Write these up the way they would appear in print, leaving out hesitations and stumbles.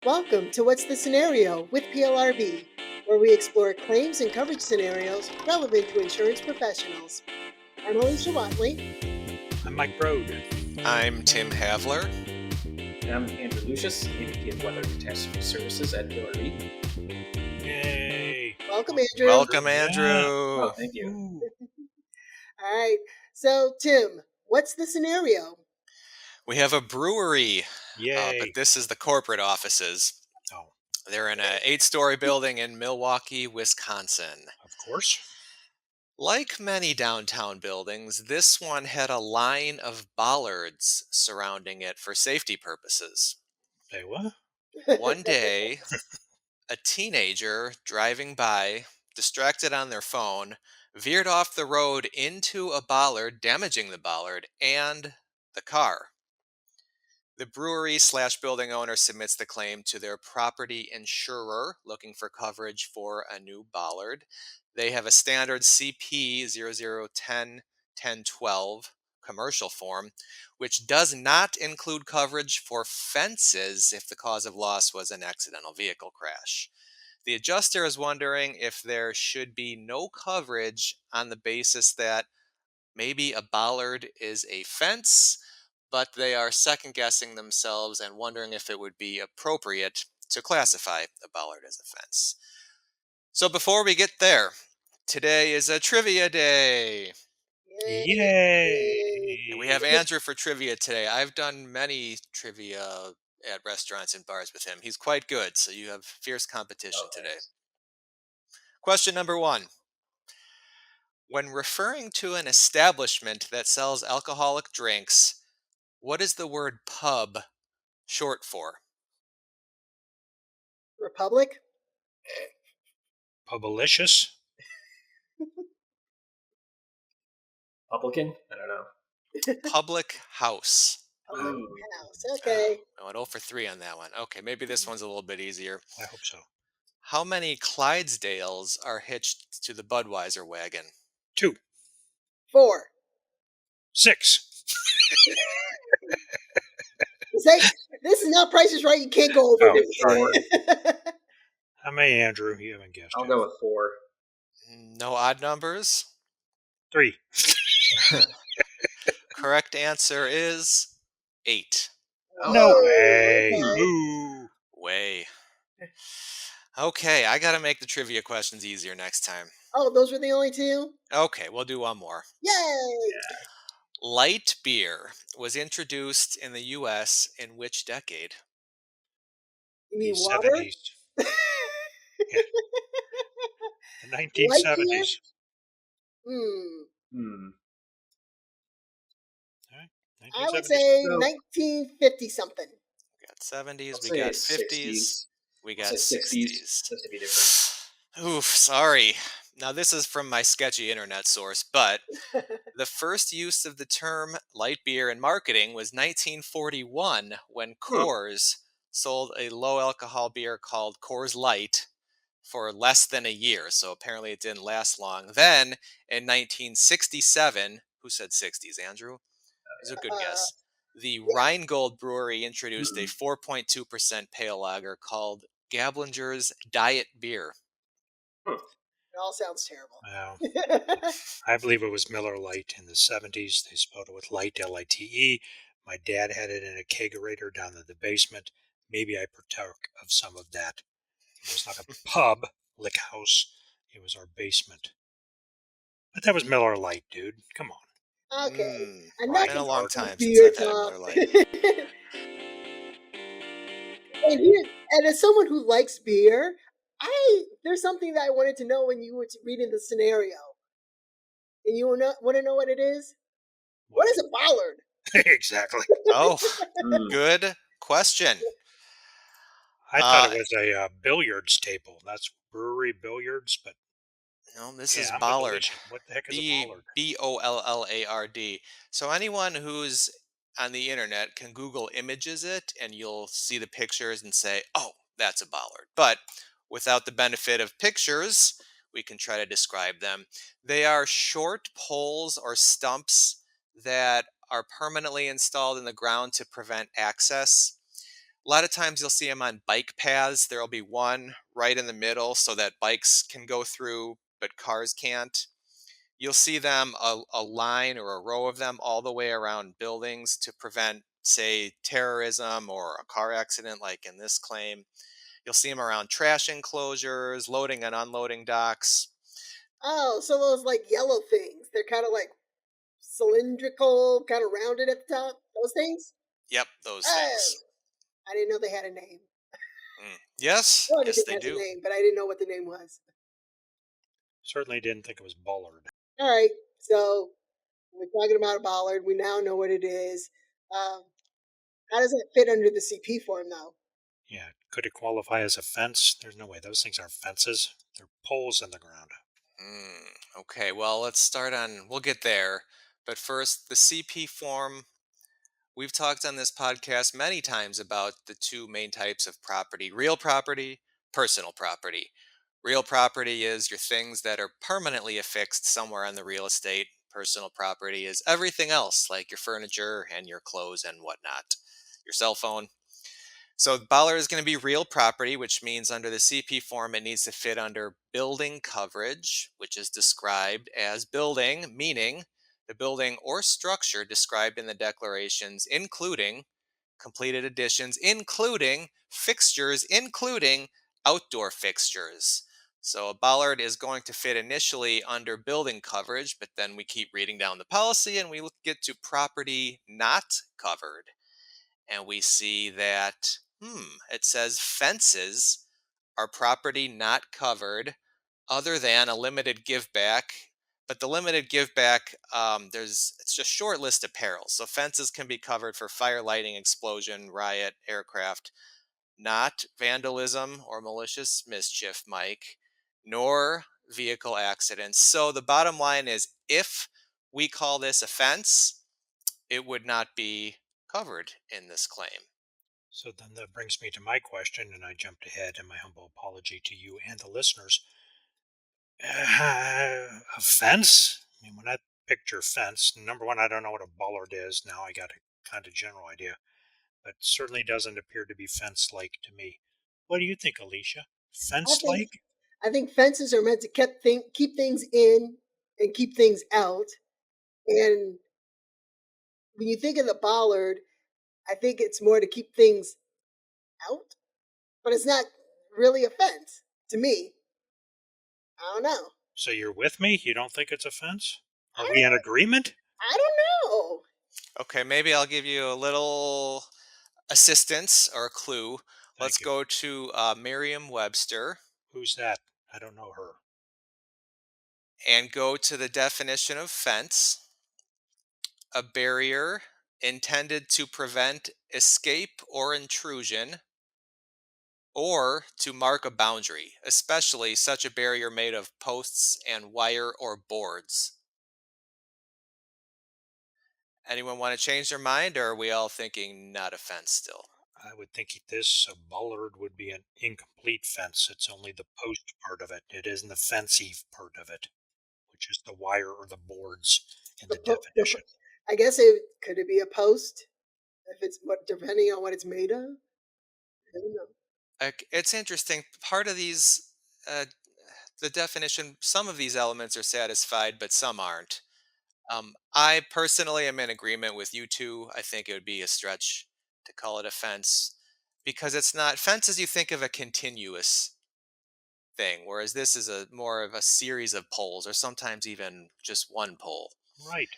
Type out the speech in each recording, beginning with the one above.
Welcome to What's the Scenario with PLRB, where we explore claims and coverage scenarios relevant to insurance professionals. I'm Alicia Watley. I'm Mike Broad. I'm Tim Havler. And I'm Andrew Lucius, VP of Weather Catastrophe Services at Brewery. Yay! Welcome, Andrew. Welcome, Andrew. Oh, thank you. All right. So, Tim, what's the scenario? We have a brewery, Yay! but this is the corporate offices. Oh, They're in an 8-story building in Milwaukee, Wisconsin. of course. Like many downtown buildings, this one had a line of bollards surrounding it for safety purposes. Hey, what? One day, a teenager driving by, distracted on their phone, veered off the road into a bollard, damaging the bollard and the car. The brewery/building owner submits the claim to their property insurer looking for coverage for a new bollard. They have a standard CP 0010-1012 commercial form, which does not include coverage for fences if the cause of loss was an accidental vehicle crash. The adjuster is wondering if there should be no coverage on the basis that maybe a bollard is a fence, but they are second-guessing themselves and wondering if it would be appropriate to classify a bollard as a fence. So before we get there, today is a trivia day. Yay! And we have Andrew for trivia today. I've done many trivia at restaurants and bars with him. He's quite good, so you have fierce competition today. Question number 1. When referring to an establishment that sells alcoholic drinks, what is the word pub short for? Republic? Publicious? Publican? I don't know. Public house. Public house. Okay. I went 0 for 3 on that one. Okay, maybe this one's a little bit easier. I hope so. How many Clydesdales are hitched to the Budweiser wagon? 2. 4. 6. This is not Price is Right. You can't go over Oh, this. Four. How many, Andrew? You haven't guessed. I'll yet. go with 4. No odd numbers? 3. Correct answer is 8. No Whoa, way. okay. Ooh. Way. Okay, I gotta make the trivia questions easier next time. Oh, those were the only 2? Okay, we'll do one more. Yay! Light beer was introduced in the U.S. in which decade? You mean The water? 70s. Yeah. The 1970s. I would say 1950 something. We got 70s, I'll we say got 60s. 50s, we got I'll say 60s. Just to be different. Oof, sorry. Now this is from my sketchy internet source, but the first use of the term light beer in marketing was 1941 when Coors sold a low alcohol beer called Coors Light for less than a year. So apparently it didn't last long. Then in 1967, who said 60s, Andrew? This is a good guess. The Rheingold Brewery introduced a 4.2% pale lager called Gablinger's Diet Beer. It all sounds terrible. Wow. I believe it was Miller Lite in the 70s. They spelled it with light, L-I-T-E. My dad had it in a kegerator down in the basement. Maybe I partook of some of that. It was not a pub, lick house. It was our basement. But that was Miller Lite, dude. Come on. Okay. I'm It's not been a long time since beer I've had a talk. Miller Lite. And as someone who likes beer, there's something that I wanted to know when you were reading the scenario. And you want to know what it is? What is a bollard? Exactly. Oh, good question. I thought it was a billiards table. That's brewery billiards, but No, this yeah, is I'm bollard. Galician. What the heck is a bollard? B-O-L-L-A-R-D. So anyone who's on the internet can Google images it, and you'll see the pictures and say, oh, that's a bollard. But without the benefit of pictures, we can try to describe them. They are short poles or stumps that are permanently installed in the ground to prevent access. A lot of times you'll see them on bike paths. There'll be one right in the middle so that bikes can go through, but cars can't. You'll see them a line or a row of them all the way around buildings to prevent, say, terrorism or a car accident, like in this claim. You'll see them around trash enclosures, loading and unloading docks. Oh, so those like yellow things. They're kind of like cylindrical, kind of rounded at the top. Those things? Yep, those Oh, things. I didn't know they had a name. Yes, Well, yes, anything they has a do. name, but I didn't know what the name was. Certainly didn't think it was bollard. All right, so we're talking about a bollard. We now know what it is. Um, how does it fit under the CP form, though? Yeah, could it qualify as a fence? There's no way. Those things aren't fences. They're poles in the ground. Okay, well, let's start on, we'll get there. But first, the CP form. We've talked on this podcast many times about the two main types of property: real property, personal property. Real property is your things that are permanently affixed somewhere on the real estate. Personal property is everything else, like your furniture and your clothes and whatnot, your cell phone. So bollard is going to be real property, which means under the CP form, it needs to fit under building coverage, which is described as building, meaning the building or structure described in the declarations, including completed additions, including fixtures, including outdoor fixtures. So a bollard is going to fit initially under building coverage, but then we keep reading down the policy and we get to property not covered. And we see that, it says fences are property not covered other than a limited give back. But the limited give back, it's just short list of perils. So fences can be covered for fire, lighting, explosion, riot, aircraft, not vandalism or malicious mischief, Mike, nor vehicle accidents. So the bottom line is, if we call this a fence, it would not be covered in this claim. So then that brings me to my question, and I jumped ahead, and my humble apology to you and the listeners. A fence? I mean, when I picture fence, number one, I don't know what a bollard is. Now I got a kind of general idea, but certainly doesn't appear to be fence-like to me. What do you think, Alicia? I think Fence-like? I think fences are meant to keep things in and keep things out. And when you think of the bollard, I think it's more to keep things out, but it's not really a fence to me. I don't know. So you're with me? You don't think it's a fence? I Are we in don't, agreement? I don't know. Okay, maybe I'll give you a little assistance or a clue. Let's Thank you. go to Merriam Webster Who's that? I don't know her. and go to the definition of fence: a barrier intended to prevent escape or intrusion, or to mark a boundary, especially such a barrier made of posts and wire or boards. Anyone want to change their mind, or are we all thinking not a fence still? I would think this a bollard would be an incomplete fence. It's only the post part of it. It isn't the fencey part of it, which is the wire or the boards in The, the po- the, definition. I guess it could it be a post if it's what depending on what it's made of. I don't know. It's interesting. Part of these, uh, the definition, some of these elements are satisfied, but some aren't. I personally am in agreement with you two. I think it would be a stretch to call it a fence because it's not fences. You think of a continuous thing, whereas this is a more of a series of poles, or sometimes even just one pole. Right.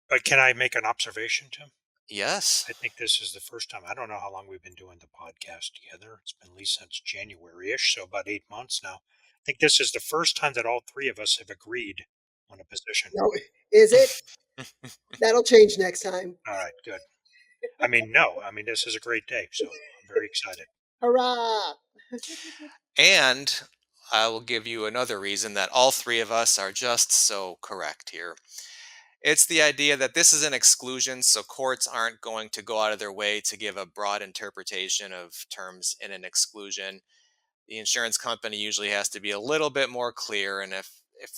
But can I make an observation, Tim? Yes. I think this is the first time. I don't know how long we've been doing the podcast together. It's been at least since January-ish, so about 8 months now. I think this is the first time that all three of us have agreed on a position. No, is it? That'll change next time. All right, good. I mean, no. I mean, this is a great day, so I'm very excited. Hurrah! And I will give you another reason that all three of us are just so correct here. It's the idea that this is an exclusion, so courts aren't going to go out of their way to give a broad interpretation of terms in an exclusion. The insurance company usually has to be a little bit more clear, and if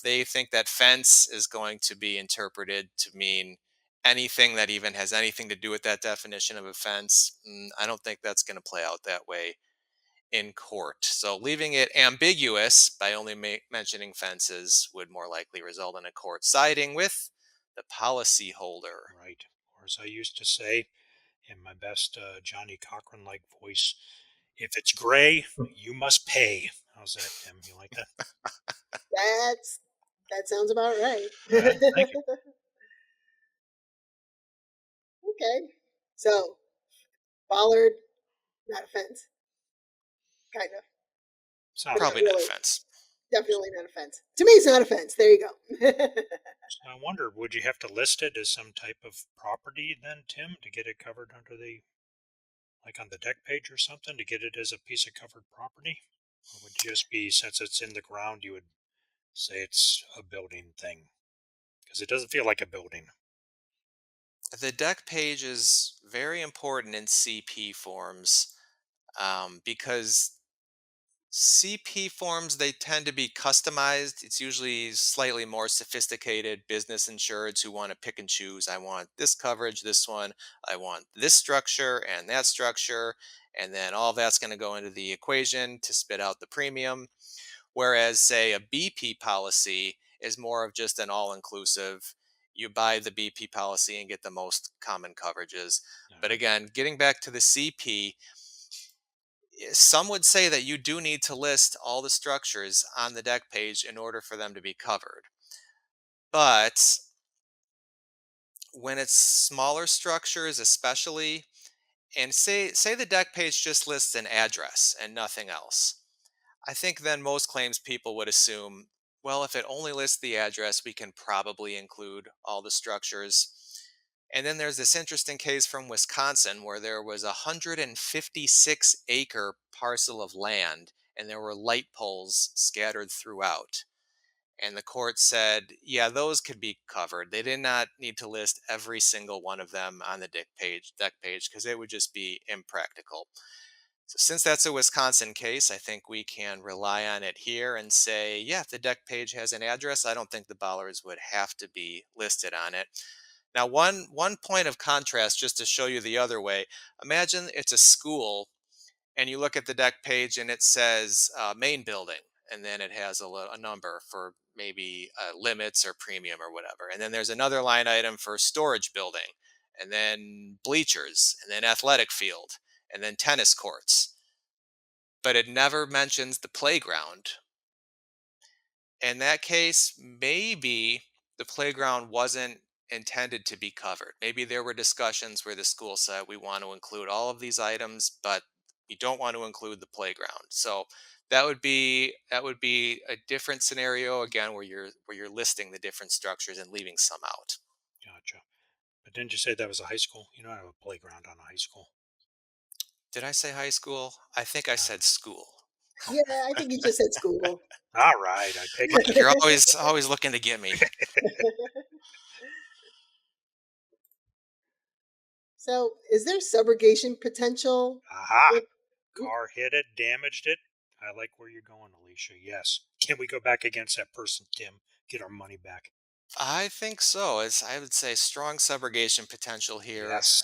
they think that fence is going to be interpreted to mean anything that even has anything to do with that definition of offense, I don't think that's going to play out that way in court. So leaving it ambiguous by only mentioning fences would more likely result in a court siding with the policyholder. Right. Or as I used to say in my best Johnny Cochran like voice, if it's gray, you must pay. How's that, Tim? You like that? That's that sounds about right. All right. Thank you. Okay. So bollard, not a fence. Kind of. Sounds But not like Probably not really. offense. Definitely not a fence. To me it's not a fence. There you go. So I wonder, would you have to list it as some type of property then, Tim, to get it covered under the, like on the deck page or something, to get it as a piece of covered property? Or would it just be, since it's in the ground, you would say it's a building thing? Because it doesn't feel like a building. The deck page is very important in CP forms because CP forms, they tend to be customized. It's usually slightly more sophisticated business insureds who want to pick and choose. I want this coverage, this one. I want this structure and that structure. And then all that's going to go into the equation to spit out the premium. Whereas, say, a BP policy is more of just an all inclusive. You buy the BP policy and get the most common coverages. But again, getting back to the CP, some would say that you do need to list all the structures on the deck page in order for them to be covered. But when it's smaller structures, especially, and say the deck page just lists an address and nothing else, I think then most claims people would assume, well, if it only lists the address, we can probably include all the structures. And then there's this interesting case from Wisconsin where there was a 156-acre parcel of land and there were light poles scattered throughout. And the court said, yeah, those could be covered. They did not need to list every single one of them on the deck page because it would just be impractical. So since that's a Wisconsin case, I think we can rely on it here and say, yeah, if the deck page has an address, I don't think the bollards would have to be listed on it. Now, one point of contrast, just to show you the other way, imagine it's a school and you look at the deck page and it says main building, and then it has a number for maybe limits or premium or whatever. And then there's another line item for storage building, and then bleachers, and then athletic field, and then tennis courts. But it never mentions the playground. In that case, maybe the playground wasn't intended to be covered. Maybe there were discussions where the school said we want to include all of these items, but we don't want to include the playground. So that would be a different scenario again where you're listing the different structures and leaving some out. Gotcha. But didn't you say that was a high school? You don't have a playground on a high school. Did I say high school? I think I Uh, said school. Yeah, I think you just said school. all right, I take it Mike, you're always looking to get me. So, is there subrogation potential? Aha! With, Car hit it, damaged it. I like where you're going, Alicia. Yes. Can we go back against that person, Tim? Get our money back. I think so. I would say strong subrogation potential here. Yes.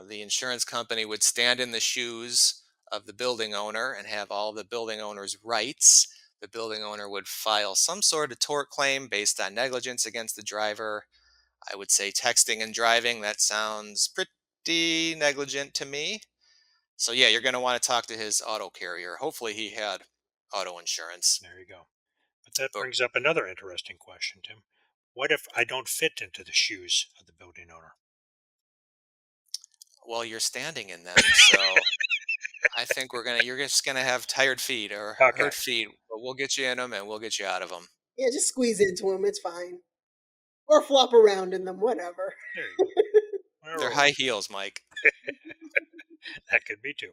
The insurance company would stand in the shoes of the building owner and have all the building owner's rights. The building owner would file some sort of tort claim based on negligence against the driver. I would say texting and driving, that sounds pretty negligent to me. So, yeah, you're going to want to talk to his auto carrier. Hopefully, he had auto insurance. There you go. But that But, brings up another interesting question, Tim. What if I don't fit into the shoes of the building owner? well, you're standing in them. So, I think you're just gonna have tired feet or Okay. hurt feet, but we'll get you in them and we'll get you out of them. yeah, just squeeze into them. It's fine. Or flop around in them, whatever. There you go. Where They're were high we? heels, Mike. That could be too.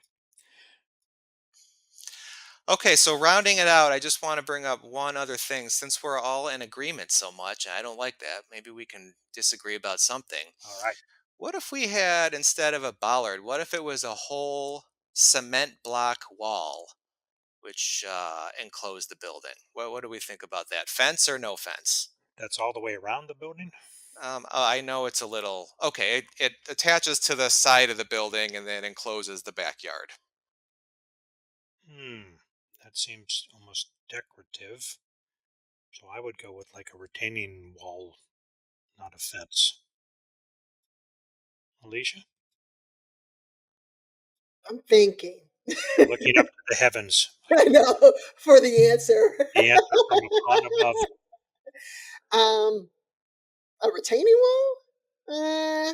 Okay, so rounding it out, I just want to bring up one other thing. Since we're all in agreement so much, and I don't like that, maybe we can disagree about something. All right. What if we had, instead of a bollard, what if it was a whole cement block wall which enclosed the building? What do we think about that? Fence or no fence? That's all the way around the building? I know it's a little okay. It attaches to the side of the building and then encloses the backyard. That seems almost decorative. So I would go with like a retaining wall, not a fence. Alicia? I'm thinking. Looking up to the heavens. I know for the answer. The answer from upon above. Um, a retaining wall? Uh,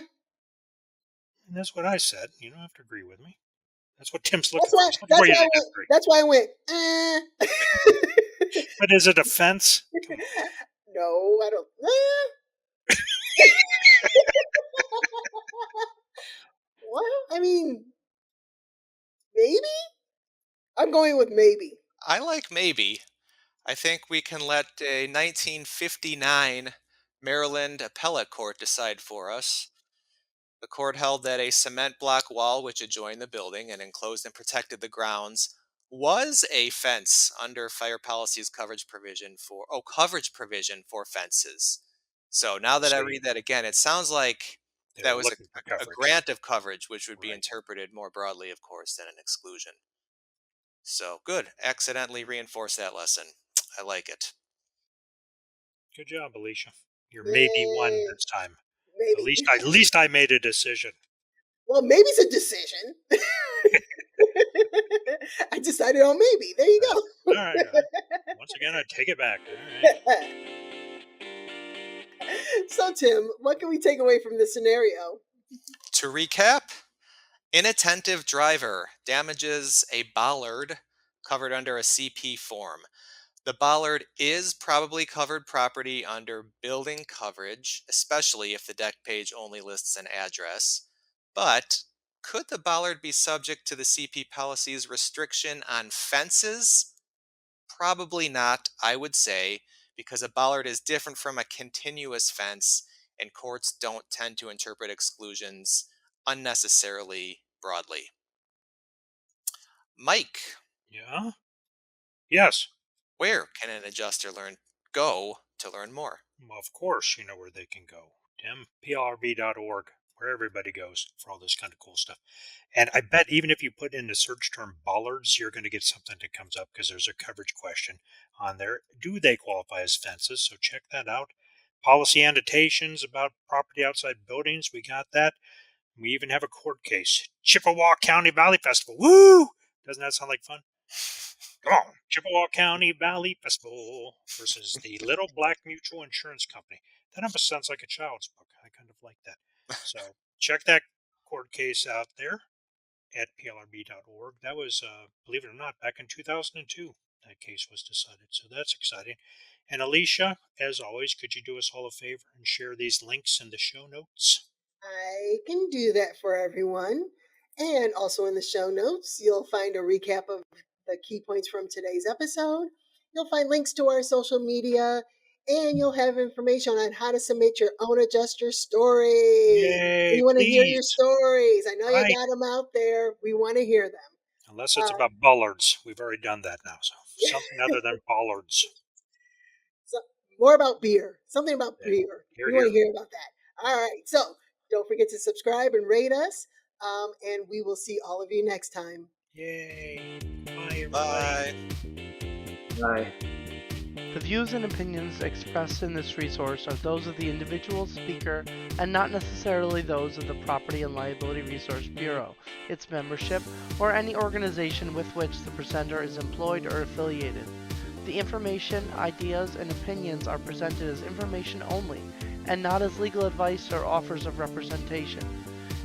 And that's what I said. You don't have to agree with me. That's what Tim's that's looking for. why. He's looking That's for you why I to went. disagree. That's why I went. But is it a fence? No, I don't. Well, I mean, maybe. I'm going with maybe. I like maybe. I think we can let a 1959 Maryland appellate court decide for us. The court held that a cement block wall which adjoined the building and enclosed and protected the grounds was a fence under fire policy's coverage provision for fences. So now that I See, read that again, it sounds like they that were was looking for a coverage. grant of coverage, which would be Right. interpreted more broadly, of course, than an exclusion. So good. Accidentally reinforce that lesson. I like it. Good job, Alicia. You're maybe one Yay, this time. maybe. At least I made a decision. Well, maybe's a decision. I decided on maybe. There you All right. Once again, I take it back. All right. go. So, Tim, what can we take away from this scenario? To recap, inattentive driver damages a bollard covered under a CP form. The bollard is probably covered property under building coverage, especially if the deck page only lists an address. But could the bollard be subject to the CP policy's restriction on fences? Probably not, I would say, because a bollard is different from a continuous fence, and courts don't tend to interpret exclusions unnecessarily broadly. Mike, Yeah? Yes. where can an adjuster go to learn more? Well, of course, you know where they can go. Tim, plrb.org, where everybody goes for all this kind of cool stuff. And I bet even if you put in the search term bollards, you're going to get something that comes up because there's a coverage question on there. Do they qualify as fences? So check that out. Policy annotations about property outside buildings. We got that. We even have a court case. Chippewa County Valley Festival. Woo! Doesn't that sound like fun? Come on, Chippewa County Valley Festival versus the Little Black Mutual Insurance Company. That almost sounds like a child's book. I kind of like that. So check that court case out there at plrb.org. That was, believe it or not, back in 2002. That case was decided. So that's exciting. And Alicia, as always, could you do us all a favor and share these links in the show notes? I can do that for everyone. And also in the show notes, you'll find a recap of the key points from today's episode. You'll find links to our social media, and you'll have information on how to submit your own adjuster stories. Yay, We want to hear please. your stories. I know Right. you got them out there. We want to hear them. Unless it's about bollards. We've already done that now. So something other than bollards. So, more about beer. Something about Yeah. beer. Hear, We want to hear. hear about that. All right. So don't forget to subscribe and rate us. And we will see all of you next time. Yay. Bye, everybody. Bye. Bye. The views and opinions expressed in this resource are those of the individual speaker and not necessarily those of the Property and Liability Resource Bureau, its membership, or any organization with which the presenter is employed or affiliated. The information, ideas, and opinions are presented as information only and not as legal advice or offers of representation.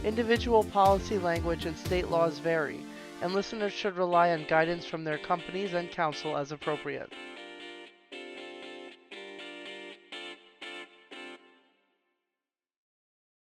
Individual policy language and state laws vary, and listeners should rely on guidance from their companies and counsel as appropriate.